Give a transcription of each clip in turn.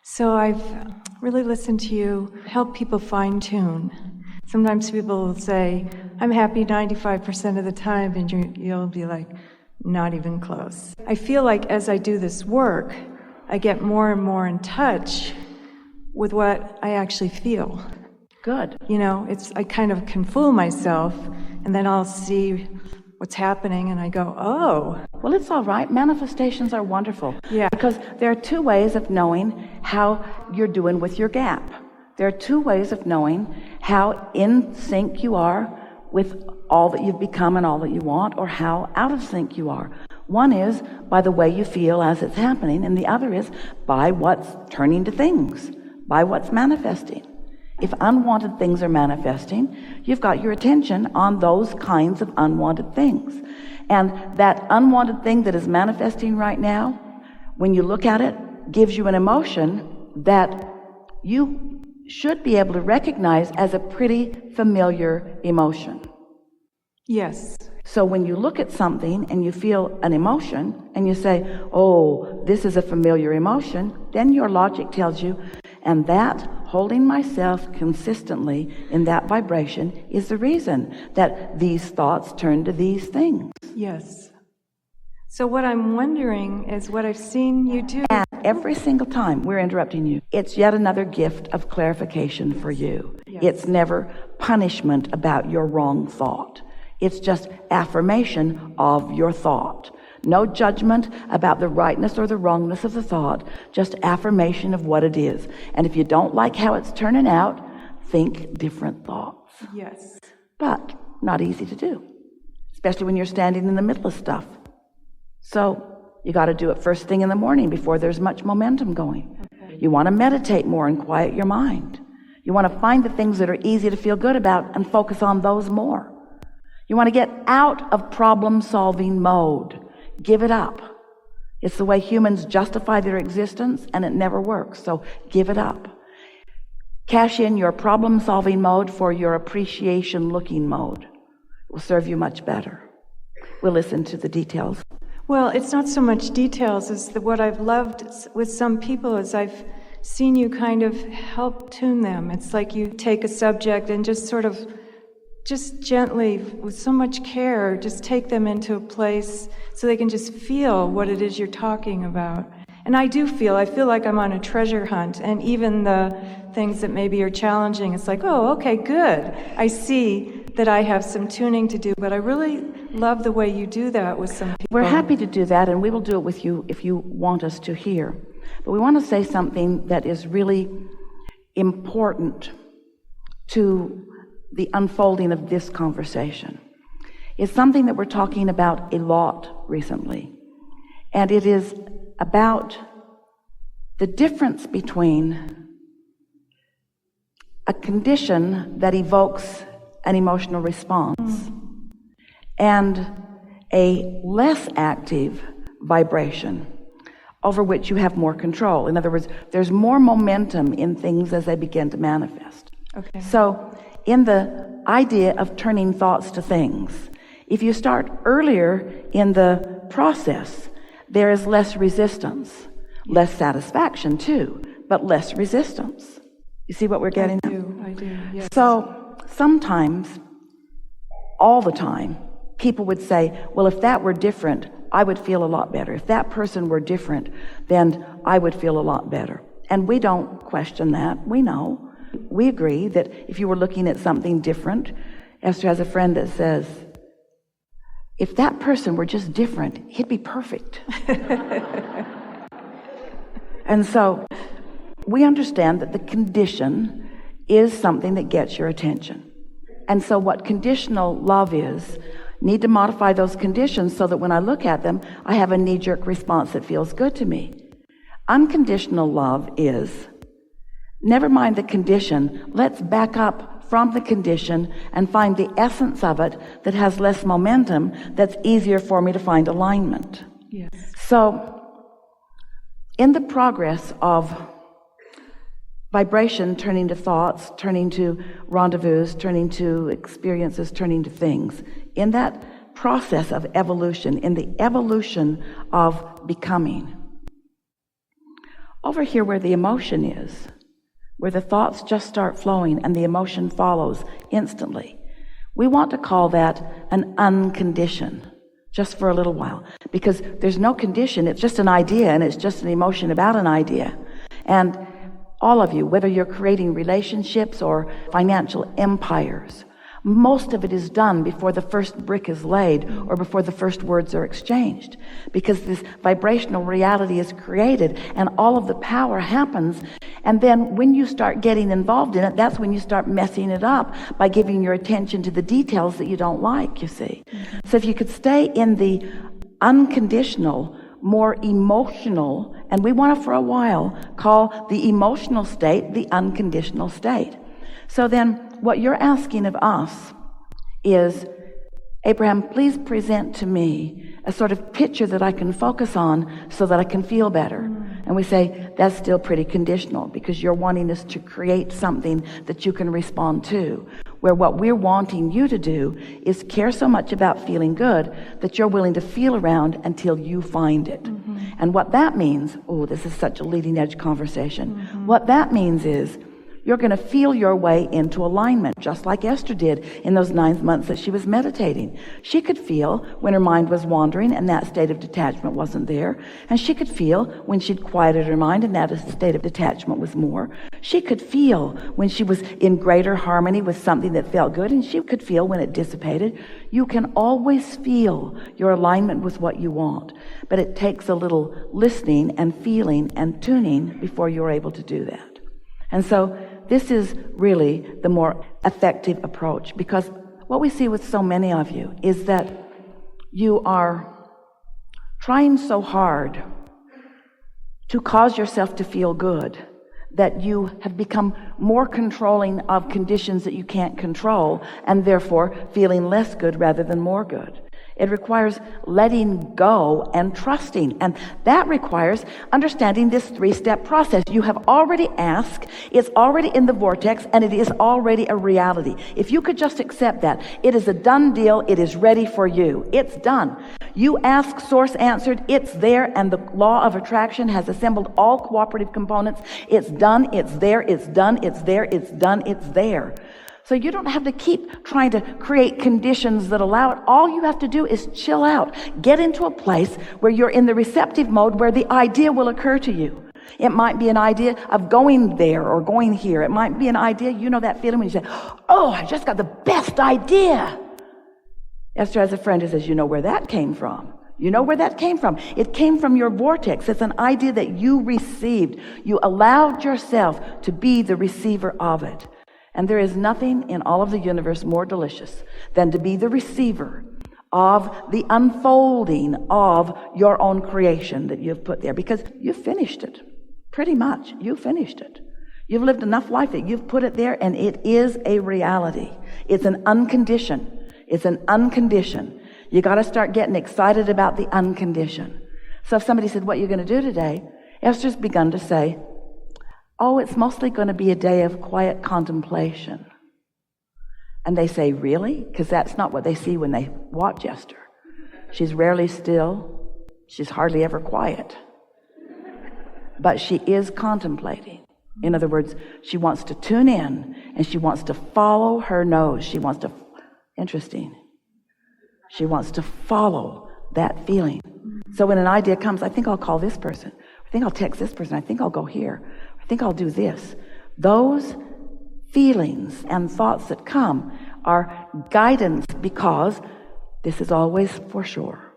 So I've really listened to you help people fine-tune. Sometimes people will say, I'm happy 95% of the time, and you'll be like, not even close. I feel like as I do this work, I get more and more in touch with what I actually feel. Good. You know, I kind of can fool myself, and then I'll see what's happening, and I go, oh. Well, it's all right. Manifestations are wonderful. Yeah. Because there are two ways of knowing how you're doing with your gap. There are two ways of knowing how in sync you are with all that you've become and all that you want, or how out of sync you are. One is by the way you feel as it's happening, and the other is by what's turning to things, by what's manifesting. If unwanted things are manifesting, you've got your attention on those kinds of unwanted things. And that unwanted thing that is manifesting right now, when you look at it, gives you an emotion that you should be able to recognize as a pretty familiar emotion. Yes. So when you look at something and you feel an emotion and you say, oh, this is a familiar emotion, then your logic tells you, and that holding myself consistently in that vibration is the reason that these thoughts turn to these things. Yes. So what I'm wondering is what I've seen you do. And every single time we're interrupting you, it's yet another gift of clarification for you. Yes. It's never punishment about your wrong thought. It's just affirmation of your thought. No judgment about the rightness or the wrongness of the thought, just affirmation of what it is. And if you don't like how it's turning out, think different thoughts. Yes. But not easy to do, especially when you're standing in the middle of stuff. So you got to do it first thing in the morning before there's much momentum going. Okay. You want to meditate more and quiet your mind. You want to find the things that are easy to feel good about and focus on those more. You want to get out of problem-solving mode. Give it up. It's the way humans justify their existence, and it never works, so give it up. Cash in your problem-solving mode for your appreciation-looking mode. It will serve you much better. We'll listen to the details. Well, it's not so much details as what I've loved with some people is I've seen you kind of help tune them. It's like you take a subject and just sort of just gently, with so much care, just take them into a place so they can just feel what it is you're talking about. And I feel like I'm on a treasure hunt, and even the things that maybe are challenging, it's like, oh, okay, good. I see that I have some tuning to do, but I really love the way you do that with some people. We're happy to do that, and we will do it with you if you want us to hear. But we want to say something that is really important to the unfolding of this conversation. It's something that we're talking about a lot recently. And it is about the difference between a condition that evokes an emotional response and a less active vibration over which you have more control. In other words, there's more momentum in things as they begin to manifest. Okay. So in the idea of turning thoughts to things, if you start earlier in the process, there is less resistance, less satisfaction too, but less resistance. You see what we're getting at? I do, yes. So sometimes, all the time, people would say, well, if that were different, I would feel a lot better. If that person were different, then I would feel a lot better. And we don't question that. We know. We agree that if you were looking at something different, Esther has a friend that says, if that person were just different, he'd be perfect. And so we understand that the condition is something that gets your attention. And so what conditional love is, need to modify those conditions so that when I look at them, I have a knee-jerk response that feels good to me. Unconditional love is, never mind the condition, let's back up from the condition and find the essence of it that has less momentum, that's easier for me to find alignment. Yes. So, in the progress of vibration turning to thoughts, turning to rendezvous, turning to experiences, turning to things, in that process of evolution, in the evolution of becoming, over here where the emotion is, where the thoughts just start flowing and the emotion follows instantly. We want to call that an unconditioned, just for a little while, because there's no condition. It's just an idea, and it's just an emotion about an idea. And all of you, whether you're creating relationships or financial empires, most of it is done before the first brick is laid or before the first words are exchanged, because this vibrational reality is created and all of the power happens. And then when you start getting involved in it, that's when you start messing it up by giving your attention to the details that you don't like, you see. So if you could stay in the unconditional, more emotional, and we want to for a while call the emotional state the unconditional state. So then what you're asking of us is, Abraham, please present to me a sort of picture that I can focus on so that I can feel better. And we say, that's still pretty conditional, because you're wanting us to create something that you can respond to, where what we're wanting you to do is care so much about feeling good that you're willing to feel around until you find it. And what that means, oh, this is such a leading edge conversation. What that means is, you're going to feel your way into alignment, just like Esther did in those 9 months that she was meditating. She could feel when her mind was wandering and that state of detachment wasn't there. And she could feel when she'd quieted her mind and that state of detachment was more. She could feel when she was in greater harmony with something that felt good, and she could feel when it dissipated. You can always feel your alignment with what you want, but it takes a little listening and feeling and tuning before you're able to do that. And so this is really the more effective approach, because what we see with so many of you is that you are trying so hard to cause yourself to feel good that you have become more controlling of conditions that you can't control, and therefore feeling less good rather than more good. It requires letting go and trusting. And that requires understanding this 3-step process. You have already asked, it's already in the vortex, and it is already a reality. If you could just accept that, it is a done deal. It is ready for you. It's done. You ask, source answered, it's there, and the law of attraction has assembled all cooperative components. It's done, it's there, it's done, it's there, it's done, it's there. So you don't have to keep trying to create conditions that allow it. All you have to do is chill out. Get into a place where you're in the receptive mode, where the idea will occur to you. It might be an idea of going there or going here. It might be an idea, you know that feeling when you say, oh, I just got the best idea. Esther has a friend who says, you know where that came from. You know where that came from. It came from your vortex. It's an idea that you received. You allowed yourself to be the receiver of it. And there is nothing in all of the universe more delicious than to be the receiver of the unfolding of your own creation that you've put there, because you've finished it. Pretty much, you finished it. You've lived enough life that you've put it there, and it is a reality. It's an unconditioned. It's an unconditioned. You got to start getting excited about the unconditioned. So if somebody said, what are you going to do today? Esther's begun to say, oh, it's mostly going to be a day of quiet contemplation. And they say, really? Because that's not what they see when they watch Esther. She's rarely still. She's hardly ever quiet. But she is contemplating. In other words, she wants to tune in and she wants to follow her nose. She wants to, interesting. She wants to follow that feeling. So when an idea comes, I think I'll call this person. I think I'll text this person. I think I'll go here. I think I'll do this. Those feelings and thoughts that come are guidance, because this is always for sure.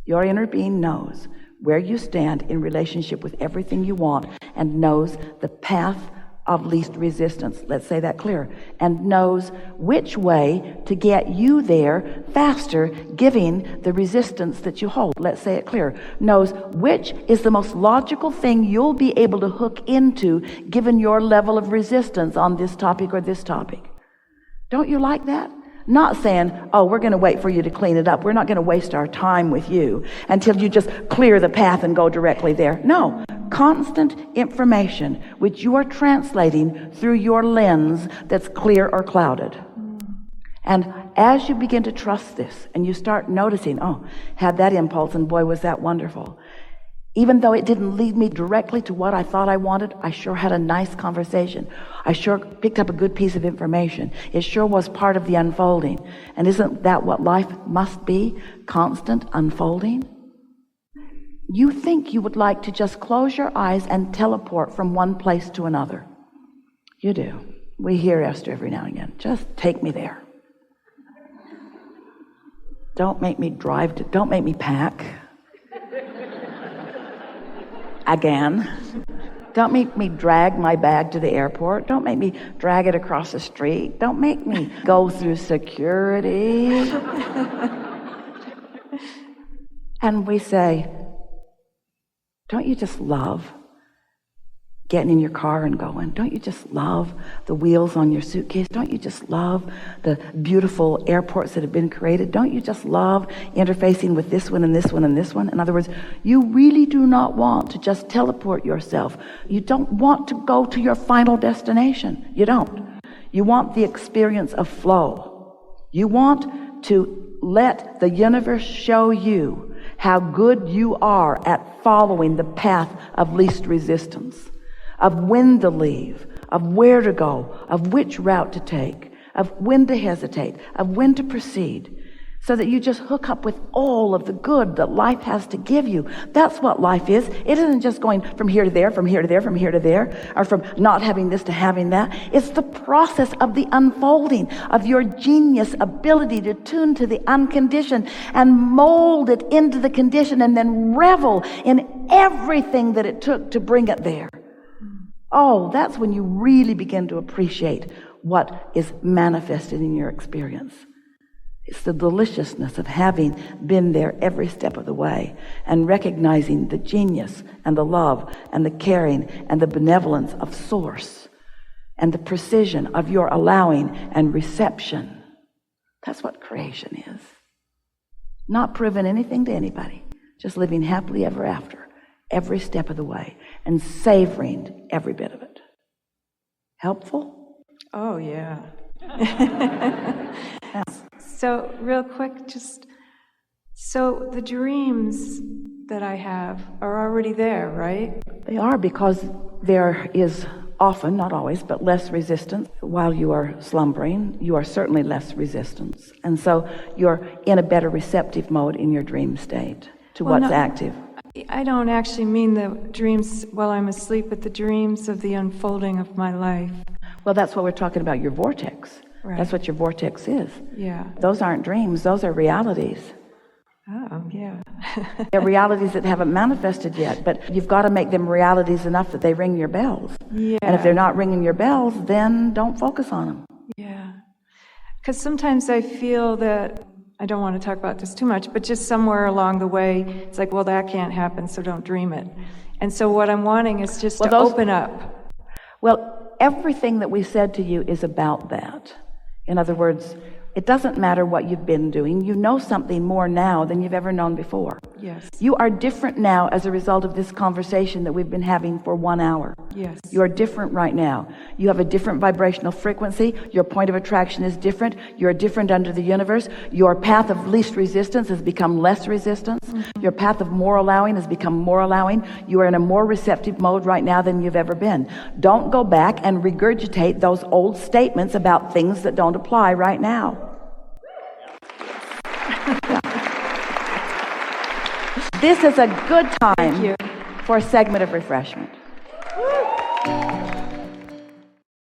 Your inner being knows where you stand in relationship with everything you want, and knows the path of least resistance. Let's say that clear. And knows which way to get you there faster, giving the resistance that you hold. Let's say it clear. Knows which is the most logical thing you'll be able to hook into given your level of resistance on this topic or this topic. Don't you like that? Not saying, oh, we're going to wait for you to clean it up. We're not going to waste our time with you until you just clear the path and go directly there. No. Constant information which you are translating through your lens that's clear or clouded. And as you begin to trust this and you start noticing, oh, had that impulse and boy was that wonderful, Even though it didn't lead me directly to what I thought I wanted, I sure had a nice conversation. I sure picked up a good piece of information. It sure was part of the unfolding. And isn't that what life must be? Constant unfolding? You think you would like to just close your eyes and teleport from one place to another. You do. We hear Esther every now and again. Just take me there. Don't make me don't make me pack. Again. Don't make me drag my bag to the airport. Don't make me drag it across the street. Don't make me go through security. And we say, don't you just love getting in your car and going? Don't you just love the wheels on your suitcase? Don't you just love the beautiful airports that have been created? Don't you just love interfacing with this one and this one and this one? In other words, you really do not want to just teleport yourself. You don't want to go to your final destination. You don't. You want the experience of flow. You want to let the universe show you how good you are at following the path of least resistance, of when to leave, of where to go, of which route to take, of when to hesitate, of when to proceed, so that you just hook up with all of the good that life has to give you. That's what life is. It isn't just going from here to there, from here to there, from here to there, or from not having this to having that. It's the process of the unfolding of your genius ability to tune to the unconditioned and mold it into the condition and then revel in everything that it took to bring it there. Oh, that's when you really begin to appreciate what is manifested in your experience. It's the deliciousness of having been there every step of the way and recognizing the genius and the love and the caring and the benevolence of Source and the precision of your allowing and reception. That's what creation is. Not proving anything to anybody, just living happily ever after, every step of the way, and savoring every bit of it. Helpful? Oh, yeah. Yeah. So real quick, so the dreams that I have are already there, right? They are, because there is often, not always, but less resistance. While you are slumbering, you are certainly less resistance. And so you're in a better receptive mode in your dream state to what's active. I don't actually mean the dreams while I'm asleep, but the dreams of the unfolding of my life. Well, that's what we're talking about, your vortex. Right. That's what your vortex is. Yeah. Those aren't dreams, those are realities. Oh, yeah. They're realities that haven't manifested yet, but you've got to make them realities enough that they ring your bells. Yeah. And if they're not ringing your bells, then don't focus on them. Yeah. Because sometimes I feel that, I don't want to talk about this too much, but just somewhere along the way, it's like, well, that can't happen, so don't dream it. And so what I'm wanting is just to open up. Well, everything that we said to you is about that. In other words, it doesn't matter what you've been doing. You know something more now than you've ever known before. Yes. You are different now as a result of this conversation that we've been having for 1 hour. Yes. You are different right now. You have a different vibrational frequency. Your point of attraction is different. You're different under the universe. Your path of least resistance has become less resistance. Mm-hmm. Your path of more allowing has become more allowing. You are in a more receptive mode right now than you've ever been. Don't go back and regurgitate those old statements about things that don't apply right now. This is a good time for a segment of refreshment.